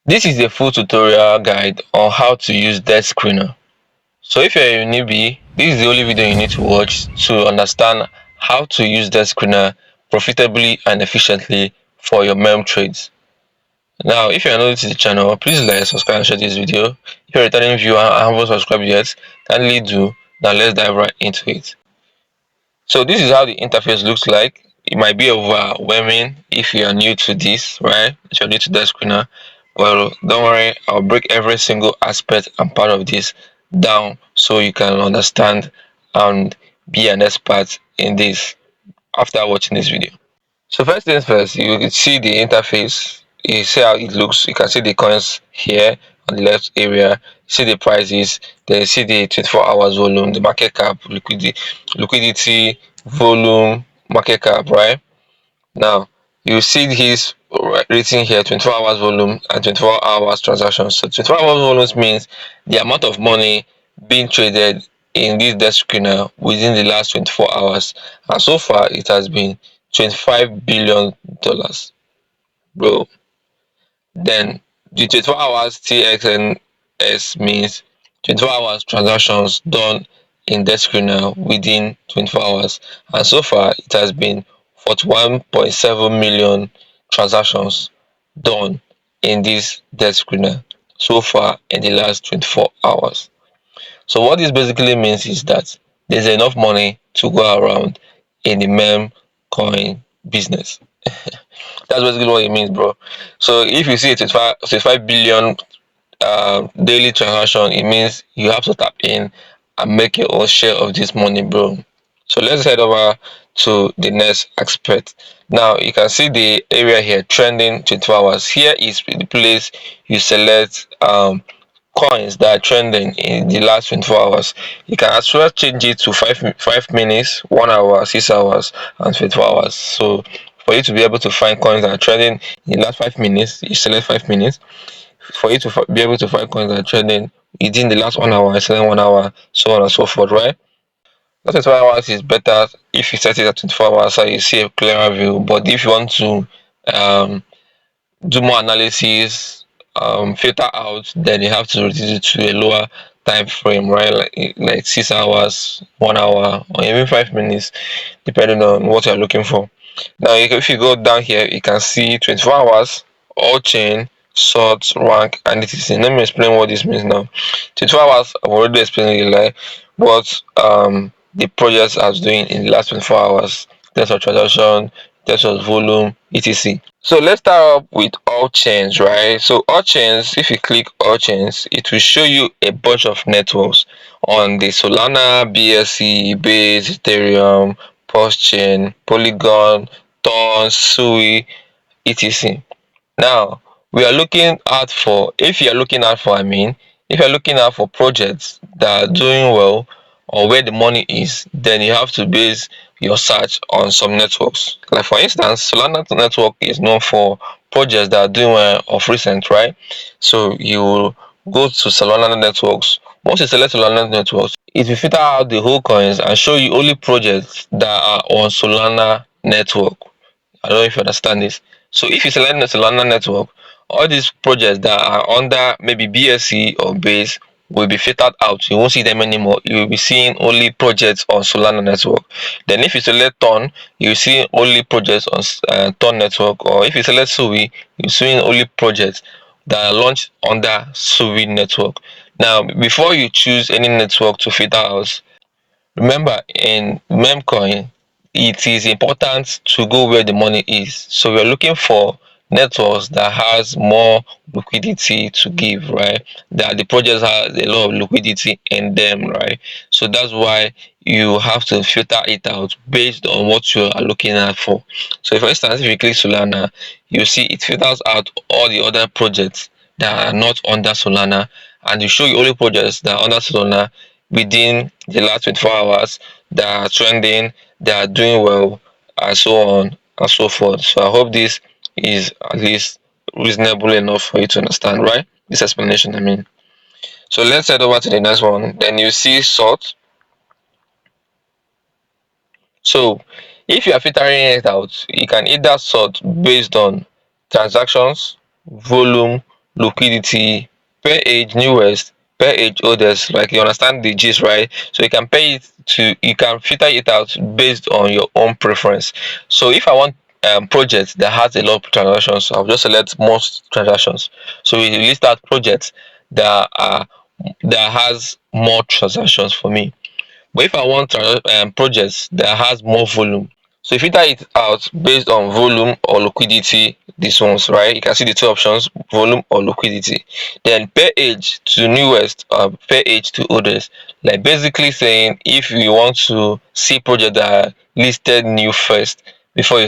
This is a full tutorial guide on how to use Dexscreener. So if you're a newbie, this is the only video you need to watch to understand how to use Dexscreener profitably and efficiently for your meme trades. Now, if you're new to the channel, please like, subscribe and share this video. If you're a returning viewer and haven't subscribed yet, kindly do. Now let's dive right into it. So this is how the interface looks like. It might be overwhelming if you are new to this, right? If you're new to Dexscreener, well, don't worry, I'll break every single aspect and part of this down so you can understand and be an expert in this after watching this video. So first things first, you can see the interface. You see how it looks. You can see the coins here on the left area. You see the prices. Then you see the 24 hours volume, the market cap, liquidity, volume, market cap, right? Now you see his rating here, 24 hours volume and 24 hours transactions. So 24 hours volume means the amount of money being traded in this Dexscreener within the last 24 hours, and so far it has been $25 billion, bro. Then the 24 hours TXNS means 24 hours transactions done in Dexscreener within 24 hours, and so far it has been 41.7 million transactions done in this Dexscreener so far in the last 24 hours. So what this basically means is that there's enough money to go around in the meme coin business. That's basically what it means, bro. So if you see a 25 billion daily transaction, it means you have to tap in and make your own share of this money, bro. So let's head over to the next aspect. Now you can see the area here, trending 24 hours. Here is the place you select coins that are trending in the last 24 hours. You can as well change it to 5 minutes, 1 hour, 6 hours, and 24 hours. So for you to be able to find coins that are trending in the last 5 minutes, you select 5 minutes. For you to be able to find coins that are trending within the last 1 hour, you select 1 hour, so on and so forth, right? That 24 hours is better if you set it at 24 hours so you see a clearer view. But if you want to um, do more analysis, filter out, then you have to reduce it to a lower time frame, right? Like 6 hours, 1 hour, or even 5 minutes, depending on what you're looking for. Now, if you go down here, you can see 24 hours, all chain, sort, rank, and etc. Let me explain what this means now. 24 hours, I've already explained it, like what the project is doing in the last 24 hours, in terms of transaction, in terms of volume, etc. So let's start up with all chains, right? So all chains, if you click all chains, it will show you a bunch of networks on the Solana, BSC, Base, Ethereum, Pulse Chain, Polygon, Ton, Sui, etc. Now we are looking out for, if you are looking out for, if you're looking out for projects that are doing well or where the money is, then you have to base your search on some networks. Like for instance, Solana network is known for projects that are doing well of recent, right? So you go to Solana networks. Once you select Solana networks, it will filter out the whole coins and show you only projects that are on Solana network. I don't know if you understand this. So if you select the Solana network, all these projects that are under maybe BSC or Base will be filtered out. You won't see them anymore. You will be seeing only projects on Solana network. Then if you select Ton, you see only projects on Ton network. Or if you select Sui, you're seeing only projects that are launched under Sui network. Now, before you choose any network to filter out, remember, in memecoin, it is important to go where the money is. So we're looking for networks that has more liquidity to give, right? That the projects have a lot of liquidity in them, right? So that's why you have to filter it out based on what you are looking at for. So for instance, if you click Solana, you see it filters out all the other projects that are not under Solana, and you show you only projects that are under Solana within the last 24 hours that are trending, that are doing well, and so on and so forth. So I hope this is at least reasonable enough for you to understand, right? This explanation, I mean. So let's head over to the next one. Then you see sort. So if you are filtering it out, you can either sort based on transactions, volume, liquidity, per age newest, per age oldest. Like, you understand the gist, right? So you can filter it out based on your own preference. So if I want project that has a lot of transactions, I'll just select most transactions. So we list out projects that are that has more transactions for me. But if I want projects that has more volume, so you filter it out based on volume or liquidity. These ones, right? You can see the two options: volume or liquidity. Then per age to newest, per age to oldest. Like, basically saying, if you want to see projects that are listed new first before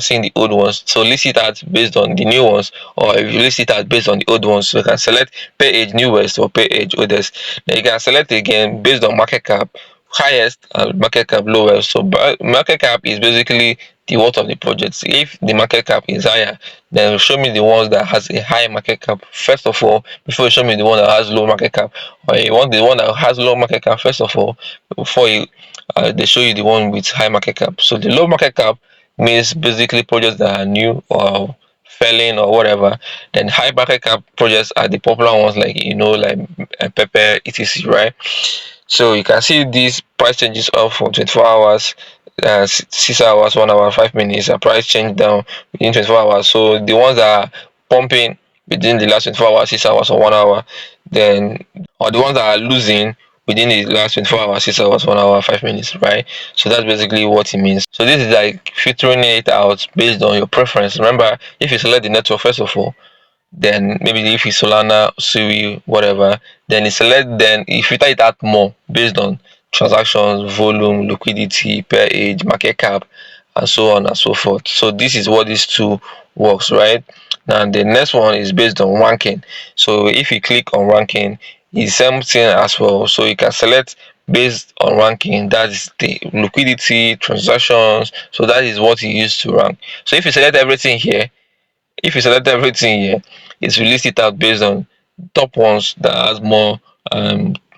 seeing the old ones, so list it out based on the new ones, or if you list it out based on the old ones, so you can select per age newest or per age oldest. Then you can select again based on market cap highest and market cap lowest. So market cap is basically the worth of the project. If the market cap is higher, then show me the ones that has a high market cap first of all, before you show me the one that has low market cap. Or you want the one that has low market cap first of all, before you they show you the one with high market cap. So the low market cap means basically projects that are new or failing or whatever. Then high market cap projects are the popular ones, like, like Pepper, etc, right? So you can see these price changes up for 24 hours, 6 hours, 1 hour, 5 minutes. A price change down within 24 hours. So the ones that are pumping within the last 24 hours, 6 hours, or 1 hour, then, or the ones that are losing within the last 24 hours, 6 hours, 1 hour, 5 minutes, right? So that's basically what it means. So this is like filtering it out based on your preference. Remember, if you select the network first of all, then maybe if it's Solana, Sui, whatever, then you select, then you filter it out more based on transactions, volume, liquidity, per age, market cap, and so on and so forth. So this is what these two works, right? Now the next one is based on ranking. So if you click on ranking, it's same thing as well. So you can select based on ranking, that is the liquidity, transactions. So that is what you use to rank. So if you select everything here, if you select everything here, it's released it out based on top ones that has more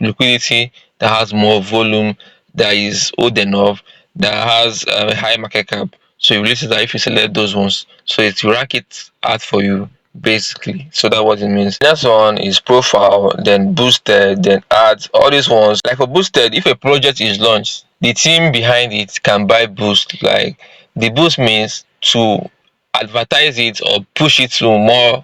liquidity, that has more volume, that is old enough, that has a high market cap. So you release it out if you select those ones. So it will rank it out for you basically. So that's what it means. Next one is profile, then boosted, then ads. All these ones, like for boosted, if a project is launched, the team behind it can buy boost. Like, the boost means to advertise it or push it to more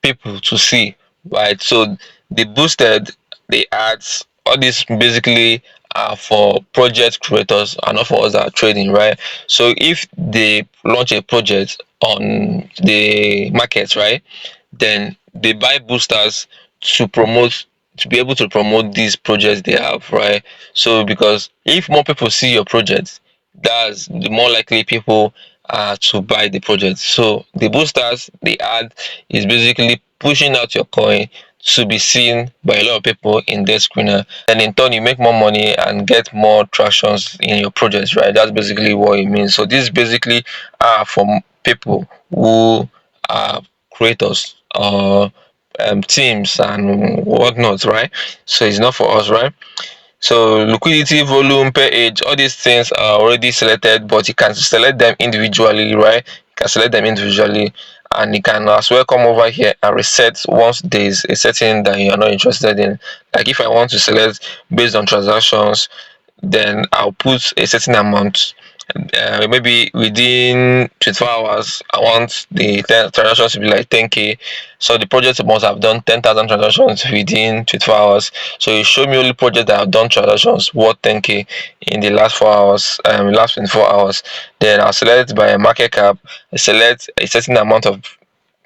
people to see, right? So the boosted, the ads, all this basically are for project creators and not for us that are trading, right? So if they launch a project on the market, right, then they buy boosters to promote, to be able to promote these projects they have, right? So because if more people see your project, that's the more likely people are to buy the project. So the boosters, the ad is basically pushing out your coin to be seen by a lot of people in Dexscreener, and in turn you make more money and get more tractions in your projects, right? That's basically what it means. So this basically are for people who are creators or teams and whatnot, right? So it's not for us, right? So liquidity, volume, per age, all these things are already selected, but you can select them individually, right? You can select them individually, and you can as well come over here and reset once there's a setting that you are not interested in. Like, if I want to select based on transactions, then I'll put a certain amount. Maybe within 24 hours, I want the transactions to be like 10k. So the project must have done 10,000 transactions within 24 hours. So you show me only projects that have done transactions worth 10k in the last 4 hours, last 24 hours. Then I'll select by market cap, select a certain amount of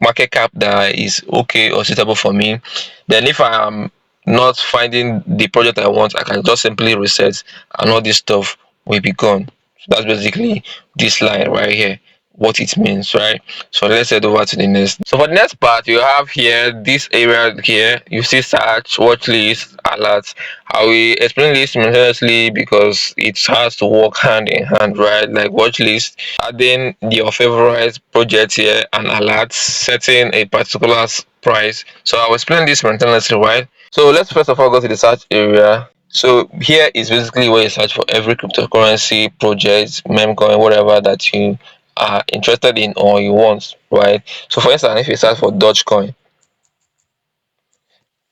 market cap that is okay or suitable for me. Then if I am not finding the project I want, I can just simply reset and all this stuff will be gone. So that's basically this line right here, what it means, right? So let's head over to the next. So for the next part, you have here this area here, you see search, watch list, alerts. I will explain this simultaneously because it has to work hand in hand, right? Like watch list, adding your favorite project here, and alerts, setting a particular price. So I will explain this simultaneously, right? So let's first of all go to the search area. So here is basically where you search for every cryptocurrency project, meme coin, whatever that you are interested in or you want, right? So for instance, if you search for Dogecoin,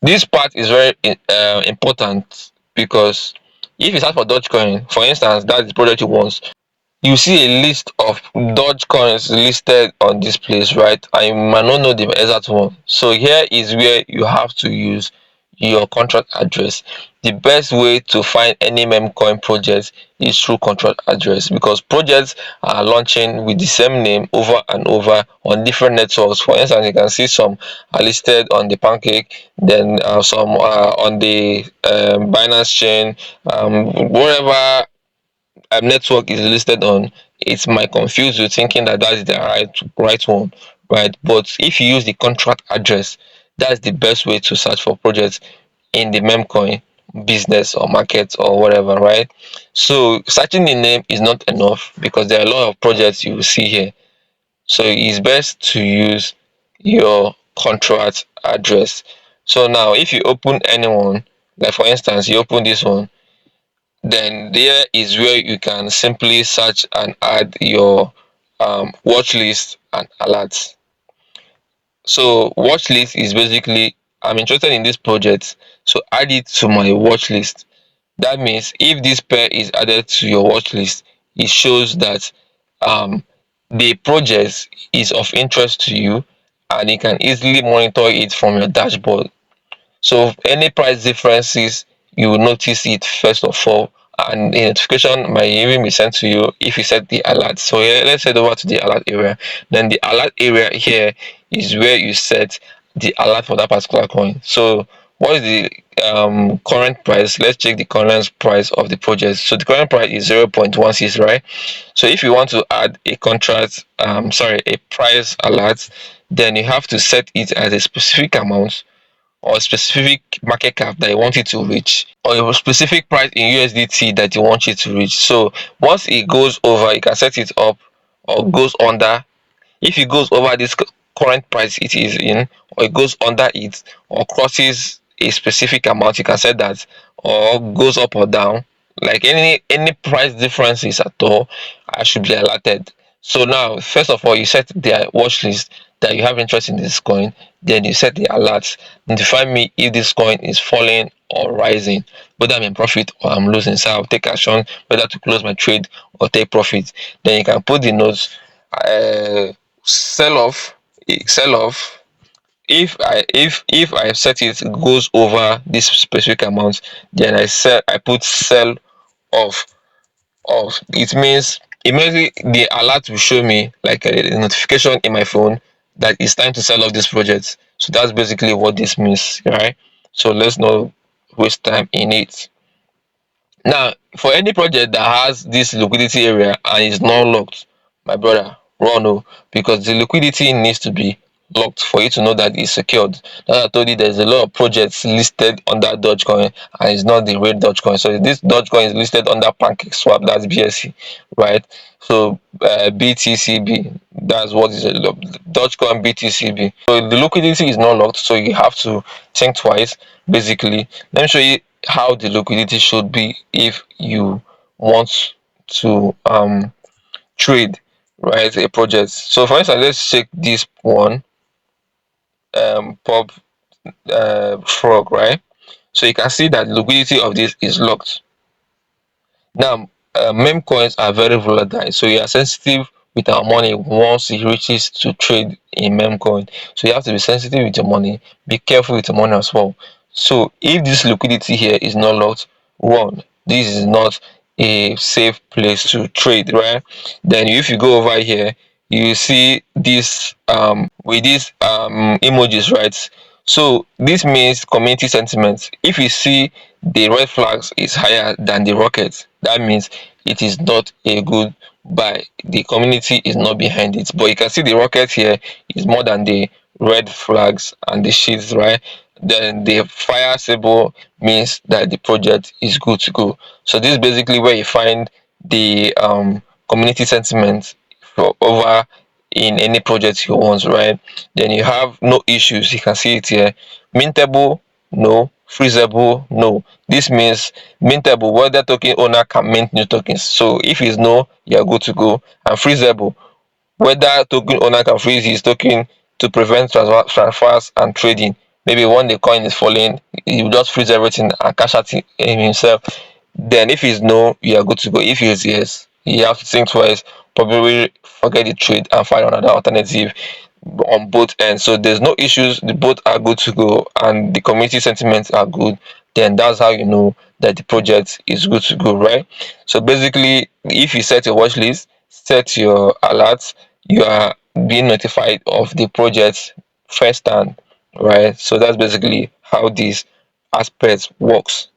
This part is very important because if you search for Dogecoin, for instance, that's the project you want, you see a list of Doge coins listed on this place, right? And you might not know the exact one. So here is where you have to use your contract address. The best way to find any meme coin project is through contract address, because projects are launching with the same name over and over on different networks. For instance, you can see some are listed on the Pancake, then some on the Binance chain, wherever network is listed on, it might confuse you thinking that that's the right one, right? But if you use the contract address, that's the best way to search for projects in the memecoin business or market or whatever, right? So searching the name is not enough because there are a lot of projects you will see here. So it's best to use your contract address. So now if you open anyone, like for instance you open this one, then there is where you can simply search and add your watch list and alerts. So watch list is basically, I'm interested in this project, so add it to my watch list. That means if this pair is added to your watch list, it shows that um, the project is of interest to you, and you can easily monitor it from your dashboard. So any price differences, you will notice it first of all, and the notification might even be sent to you if you set the alert. So here, let's head over to the alert area. Then the alert area here is where you set the alert for that particular coin. So what is the current price? Let's check the current price of the project. So the current price is 0.16, right? So if you want to add a contract, a price alert, then you have to set it as a specific amount or a specific market cap that you want it to reach, or a specific price in USDT that you want it to reach. So once it goes over, you can set it up, or goes under. If it goes over this current price it is in, or it goes under it, or crosses a specific amount, you can set that, or goes up or down, like any price differences at all, I should be alerted. So now first of all you set the watch list that you have interest in this coin, then you set the alerts, notify me if this coin is falling or rising, whether I'm in profit or I'm losing, so I'll take action whether to close my trade or take profit. Then you can put the notes, uh, sell off, sell off. If I set it goes over this specific amount, then I put sell off. It means immediately the alert will show me like a notification in my phone that it's time to sell off this project. So that's basically what this means, right? So let's not waste time in it. Now, for any project that has this liquidity area and is not locked, my brother, run oh, because the liquidity needs to be locked for you to know that it's secured. As I told you, there's a lot of projects listed under Dogecoin and it's not the real Dogecoin. So this Dogecoin is listed under Pancake Swap, that's BSC, right? So BTCB, that's what is Dogecoin BTCB. So the liquidity is not locked, so you have to think twice. Basically, let me show you how the liquidity should be if you want to trade, right, a project. So for instance, let's check this one, pop frog, right? So you can see that the liquidity of this is locked. Now, meme coins are very volatile, so you are sensitive with our money once it reaches to trade in meme coin. So you have to be sensitive with your money, be careful with your money as well. So if this liquidity here is not locked, run. This is not a safe place to trade, right? Then if you go over here, you see this with these emojis, right? So this means community sentiment. If you see the red flags is higher than the rocket, that means it is not a good buy. The community is not behind it. But you can see the rocket here is more than the red flags and the sheets, right? Then the fire symbol means that the project is good to go. So this is basically where you find the community sentiment for over in any project you want, right? Then you have no issues, you can see it here. Mintable, no. Freezable, no. This means mintable, whether token owner can mint new tokens. So if it's no, you're good to go. And freezable, whether token owner can freeze his token to prevent transfers and trading. maybe when the coin is falling, he will just freeze everything and cash out in himself. Then if it's no, you are good to go. If it's yes, you have to think twice, probably forget the trade and find another alternative on both ends. So there's no issues, the both are good to go and the community sentiments are good. Then that's how you know that the project is good to go, right? So basically, if you set your watch list, set your alerts, you are being notified of the project first time, right? So that's basically how this aspect works.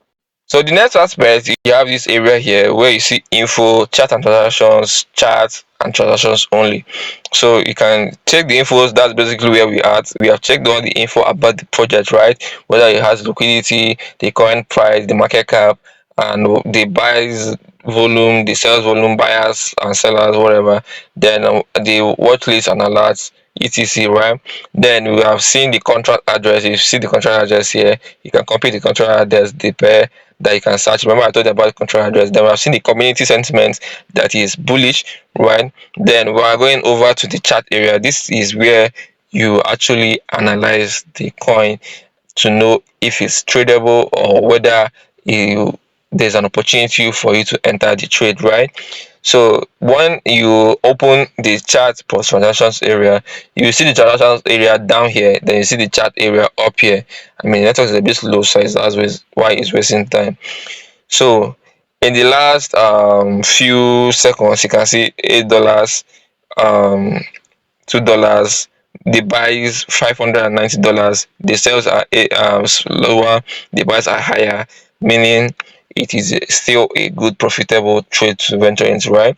So the next aspect, you have this area here where you see info, chat and transactions, chat and transactions only. So you can check the infos. That's basically where we are at. We have checked all the info about the project, right? Whether it has liquidity, the current price, the market cap, and the buys volume, the sales volume, buyers and sellers, whatever. Then the watch list and alerts, etc, right? Then we have seen the contract address. If you see the contract address here, you can copy the contract address, the pair that you can search. Remember, I told you about the contract address. Then we have seen the community sentiment that is bullish, right? Then we are going over to the chart area. This is where you actually analyze the coin to know if it's tradable or whether you there's an opportunity for you to enter the trade, right? So when you open the chart plus transactions area, you see the transactions area down here, then you see the chart area up here. I mean, network is a bit slow, so it's always why it's wasting time. So in the last few seconds, you can see $8, um $2. The buys $590. The sales are lower. The buys are higher, meaning it is still a good profitable trade to venture into, right?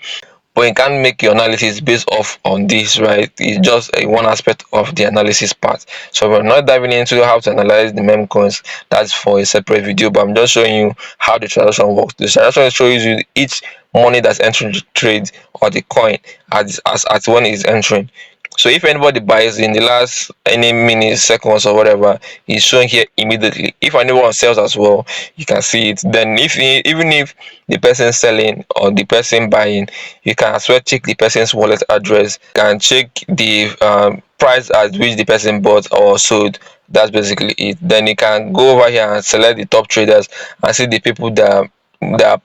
But you can't make your analysis based off on this, right? It's just a one aspect of the analysis part. So we're not diving into how to analyze the meme coins. That's for a separate video, but I'm just showing you how the transaction works. The transaction shows you each money that's entering the trade or the coin as at when it's entering. So if anybody buys in the last any minutes, seconds, or whatever, it's showing here immediately. If anyone sells as well, you can see it. Then even if the person selling or the person buying, you can as well check the person's wallet address. You can check the price at which the person bought or sold. That's basically it. Then you can go over here and select the top traders and see the people that are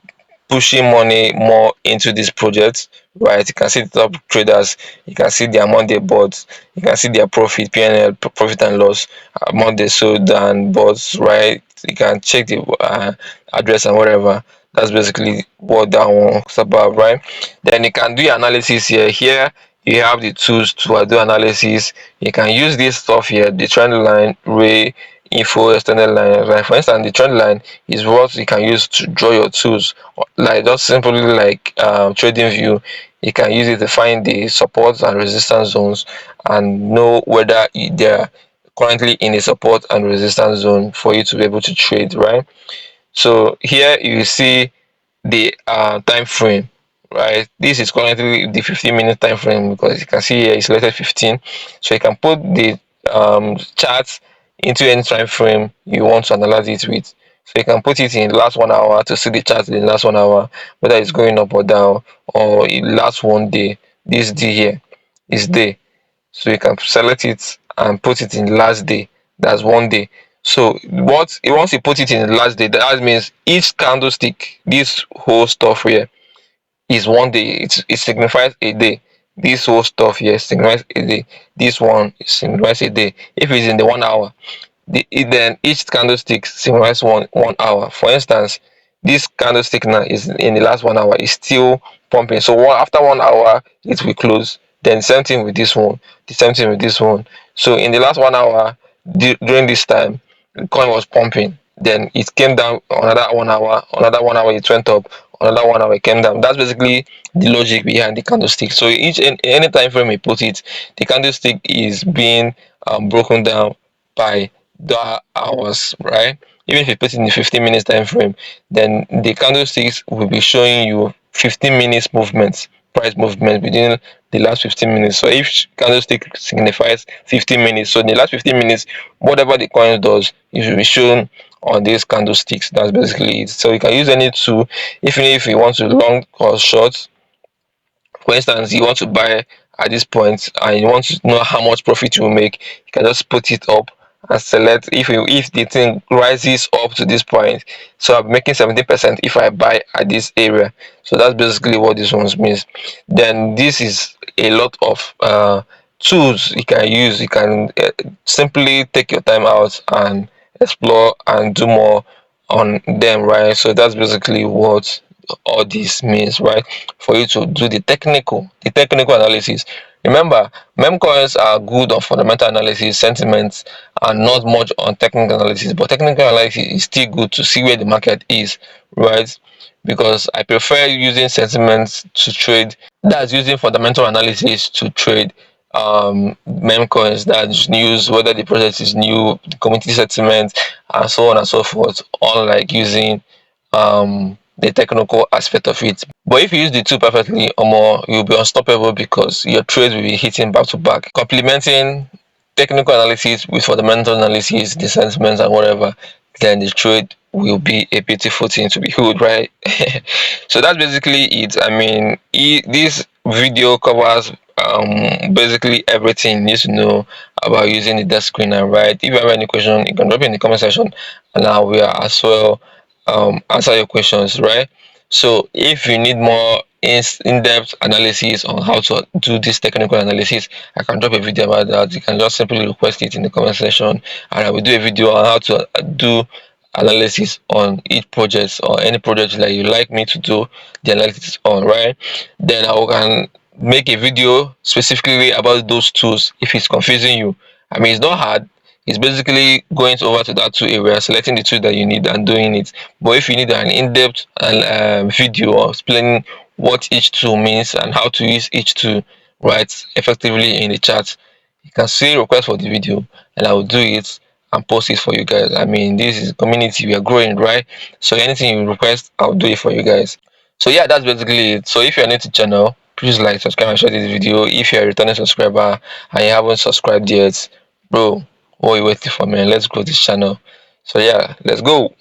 pushing money more into this project, right? You can see the top traders, you can see the amount they bought, you can see their profit, PNL, profit and loss, amount they sold and bought, right? You can check the address and whatever. That's basically what that one's about, right? Then you can do your analysis here. Here you have the tools to do analysis. You can use this stuff here, the trend line, ray, info, extended line. Like for instance, the trend line is what you can use to draw your tools, like just simply like trading view. You can use it to find the support and resistance zones and know whether they're currently in a support and resistance zone for you to be able to trade, right? So here you see the time frame, right? This is currently the 15-minute time frame because you can see here it's selected 15. So you can put the charts into any time frame you want to analyze it with. So you can put it in the last 1 hour to see the chart in the last 1 hour, whether it's going up or down, or in last one day. This D here is day. So you can select it and put it in last day. That's one day. So once you put it in the last day, that means each candlestick, this whole stuff here is one day. It signifies a day. This whole stuff here signifies a day. This one signifies a day. If it's in the 1 hour, then each candlestick signifies one hour. For instance, this candlestick now is in the last 1 hour is still pumping. So after 1 hour, it will close. Then same thing with this one. The same thing with this one. So in the last 1 hour, during this time, the coin was pumping. Then it came down another 1 hour. Another 1 hour it went up. Another 1 hour it came down. That's basically the logic behind the candlestick. So each in any time frame you put it, the candlestick is being broken down by the hours, right? Even if you put it in the 15 minutes time frame, then the candlesticks will be showing you 15 minutes movements, price movement within the last 15 minutes. So if candlestick signifies 15 minutes, so in the last 15 minutes, whatever the coin does, it will be shown on these candlesticks. That's basically it. So you can use any tool, even if you want to long or short. For instance, you want to buy at this point and you want to know how much profit you will make, you can just put it up and select if the thing rises up to this point. So I'm making 17% if I buy at this area. So that's basically what this one means. Then this is a lot of tools you can use. You can simply take your time out and explore and do more on them, right? So that's basically what all this means, right? For you to do the technical analysis. Remember, meme coins are good on fundamental analysis, sentiments, and not much on technical analysis. But technical analysis is still good to see where the market is, right? Because I prefer using sentiments to trade. That's using fundamental analysis to trade meme coins. That's news, whether the project is new, the community sentiment, and so on and so forth. Unlike using the technical aspect of it. But if you use the two perfectly, more you'll be unstoppable because your trades will be hitting back to back, complementing technical analysis with fundamental analysis, the sentiments and whatever. Then the trade will be a beautiful thing to behold, right? So that's basically it. I mean, this video covers basically everything you need to know about using the desk screener, right? If you have any question, you can drop it in the comment section, and I will as well answer your questions, right? So if you need more in-depth analysis on how to do this technical analysis, I can drop a video about that. You can just simply request it in the comment section, and I will do a video on how to do analysis on each project or any project that you like me to do the analysis on, right? Then I can make a video specifically about those tools if it's confusing you. I mean, it's not hard. It's basically going over to that two areas, selecting the tool that you need and doing it. But if you need an in-depth video explaining what each tool means and how to use each tool right effectively in the chat, you can still request for the video and I will do it and post it for you guys. I mean, this is a community, we are growing, right? So anything you request, I'll do it for you guys. So yeah, that's basically it. So if you're new to the channel, please like, subscribe, and share this video. If you're a returning subscriber and you haven't subscribed yet, bro, what are you waiting for, man? Let's grow this channel. So yeah, let's go.